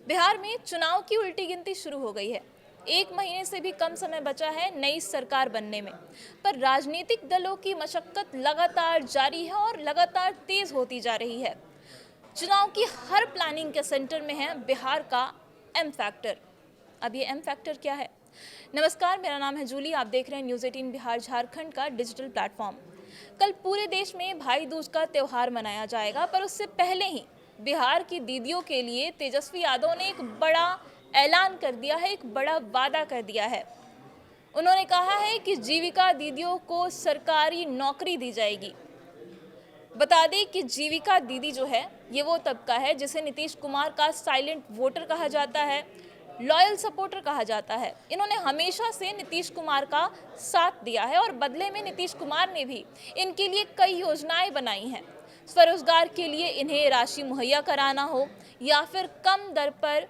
बिहार में चुनाव की उल्टी गिनती शुरू हो गई है। 1 महीने से भी कम समय बचा है नई सरकार बनने में, पर राजनीतिक दलों की मशक्कत लगातार जारी है और लगातार तेज होती जा रही है। चुनाव की हर प्लानिंग के सेंटर में है बिहार का एम फैक्टर। अब ये एम फैक्टर क्या है? नमस्कार, मेरा नाम है जूली। आप देख रहे हैं न्यूज़ 18 बिहार झारखंड का डिजिटल प्लेटफॉर्म। कल पूरे देश में भाई दूज का त्यौहार मनाया जाएगा, पर उससे पहले ही बिहार की दीदियों के लिए तेजस्वी यादव ने एक बड़ा ऐलान कर दिया है, एक बड़ा वादा कर दिया है। उन्होंने कहा है कि जीविका दीदियों को सरकारी नौकरी दी जाएगी। बता दें कि जीविका दीदी जो है ये वो तबका है जिसे नीतीश कुमार का साइलेंट वोटर कहा जाता है, लॉयल सपोर्टर कहा जाता है। इन्होंने हमेशा से नीतीश कुमार का साथ दिया है और बदले में नीतीश कुमार ने भी इनके लिए कई योजनाएं बनाई हैं। स्वरोजगार के लिए इन्हें राशि मुहैया कराना हो, या फिर कम दर पर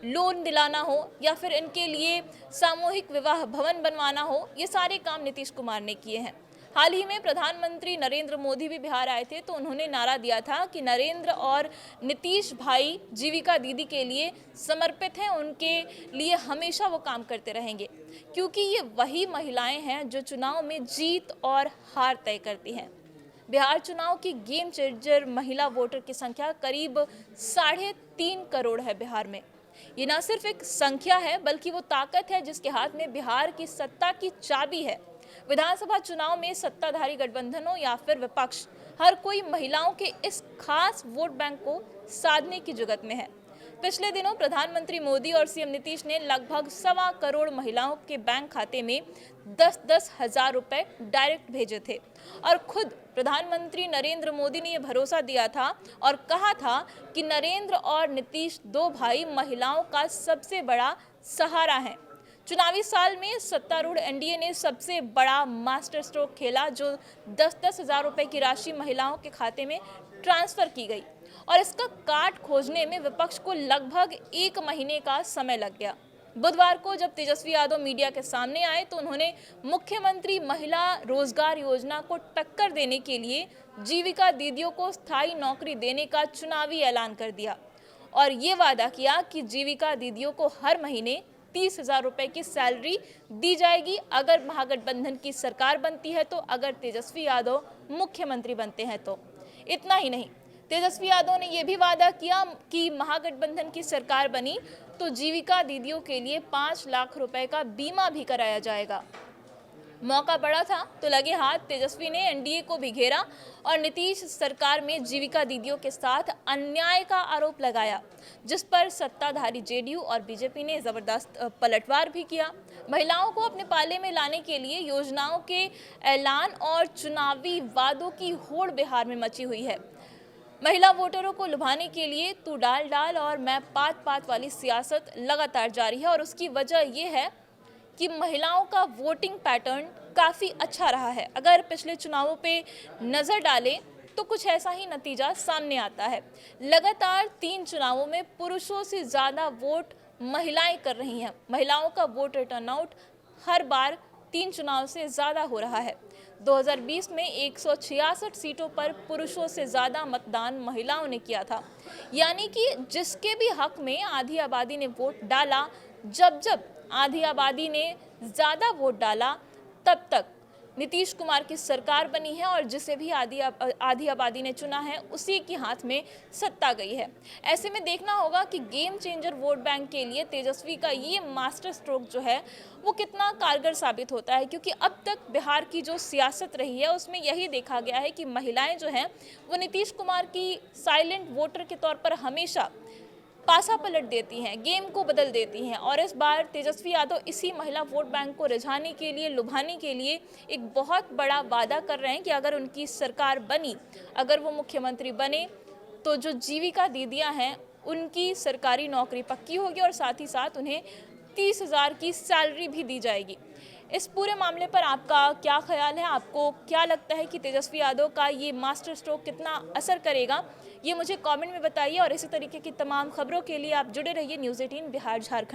लोन दिलाना हो, या फिर इनके लिए सामूहिक विवाह भवन बनवाना हो, ये सारे काम नीतीश कुमार ने किए हैं। हाल ही में प्रधानमंत्री नरेंद्र मोदी भी बिहार आए थे, तो उन्होंने नारा दिया था कि नरेंद्र और नीतीश भाई जीविका दीदी के लिए समर्पित हैं, उनके लिए हमेशा वो काम करते रहेंगे, क्योंकि ये वही महिलाएं हैं जो चुनाव में जीत और हार तय करती हैं। बिहार चुनाव की गेम चेंजर महिला वोटर की संख्या करीब 3.5 करोड़ है बिहार में। ये न सिर्फ एक संख्या है, बल्कि वो ताकत है जिसके हाथ में बिहार की सत्ता की चाबी है। विधानसभा चुनाव में सत्ताधारी गठबंधनों या फिर विपक्ष, हर कोई महिलाओं के इस खास वोट बैंक को साधने की जुगत में है। पिछले दिनों प्रधानमंत्री मोदी और सीएम नीतीश ने लगभग 1.25 करोड़ महिलाओं के बैंक खाते में 10-10 हजार रुपए डायरेक्ट भेजे थे, और खुद प्रधानमंत्री नरेंद्र मोदी ने यह भरोसा दिया था और कहा था कि नरेंद्र और नीतीश दो भाई महिलाओं का सबसे बड़ा सहारा हैं। चुनावी साल में सत्तारूढ़ एनडीए ने सबसे बड़ा मास्टर स्ट्रोक खेला, जो 10-10 हजार रुपए की राशि महिलाओं के खाते में ट्रांसफर की गई, और इसका कार्ड खोजने में विपक्ष को लगभग 1 महीने का समय लग गया। बुधवार को जब तेजस्वी यादव मीडिया के सामने आए, तो उन्होंने मुख्यमंत्री महिला रोजगार योजना को टक्कर देने के लिए जीविका दीदियों को स्थायी नौकरी देने का चुनावी ऐलान कर दिया, और ये वादा किया कि जीविका दीदियों को हर महीने 30 हजार रुपए की सैलरी दी जाएगी अगर महागठबंधन की सरकार बनती है, तो अगर तेजस्वी यादव मुख्यमंत्री बनते हैं तो। इतना ही नहीं, तेजस्वी यादव ने यह भी वादा किया कि महागठबंधन की सरकार बनी तो जीविका दीदियों के लिए 5 लाख रुपए का बीमा भी कराया जाएगा। मौका पड़ा था तो लगे हाथ तेजस्वी ने एनडीए को भी घेरा और नीतीश सरकार में जीविका दीदियों के साथ अन्याय का आरोप लगाया, जिस पर सत्ताधारी जेडीयू और बीजेपी ने जबरदस्त पलटवार भी किया। महिलाओं को अपने पाले में लाने के लिए योजनाओं के ऐलान और चुनावी वादों की होड़ बिहार में मची हुई है। महिला वोटरों को लुभाने के लिए तू डाल डाल और मैं पात पात वाली सियासत लगातार जारी है, और उसकी वजह यह है कि महिलाओं का वोटिंग पैटर्न काफ़ी अच्छा रहा है। अगर पिछले चुनावों पे नज़र डालें तो कुछ ऐसा ही नतीजा सामने आता है। लगातार 3 चुनावों में पुरुषों से ज़्यादा वोट महिलाएं कर रही हैं। महिलाओं का वोटर टर्नआउट हर बार 3 चुनाव से ज़्यादा हो रहा है। 2020 में 166 सीटों पर पुरुषों से ज़्यादा मतदान महिलाओं ने किया था, यानी कि जिसके भी हक में आधी आबादी ने वोट डाला, जब आधी आबादी ने ज़्यादा वोट डाला, तब तक नीतीश कुमार की सरकार बनी है, और जिसे भी आधी आबादी ने चुना है उसी के हाथ में सत्ता गई है। ऐसे में देखना होगा कि गेम चेंजर वोट बैंक के लिए तेजस्वी का ये मास्टर स्ट्रोक जो है वो कितना कारगर साबित होता है, क्योंकि अब तक बिहार की जो सियासत रही है उसमें यही देखा गया है कि महिलाएं जो हैं वो नीतीश कुमार की साइलेंट वोटर के तौर पर हमेशा पासा पलट देती हैं, गेम को बदल देती हैं। और इस बार तेजस्वी यादव इसी महिला वोट बैंक को रिझाने के लिए, लुभाने के लिए एक बहुत बड़ा वादा कर रहे हैं कि अगर उनकी सरकार बनी, अगर वो मुख्यमंत्री बने, तो जो जीविका दीदियां हैं उनकी सरकारी नौकरी पक्की होगी, और साथ ही साथ उन्हें 30 हजार की सैलरी भी दी जाएगी। इस पूरे मामले पर आपका क्या ख्याल है? आपको क्या लगता है कि तेजस्वी यादव का ये मास्टर स्ट्रोक कितना असर करेगा? ये मुझे कमेंट में बताइए, और इसी तरीके की तमाम खबरों के लिए आप जुड़े रहिए न्यूज़ 18 बिहार झारखंड।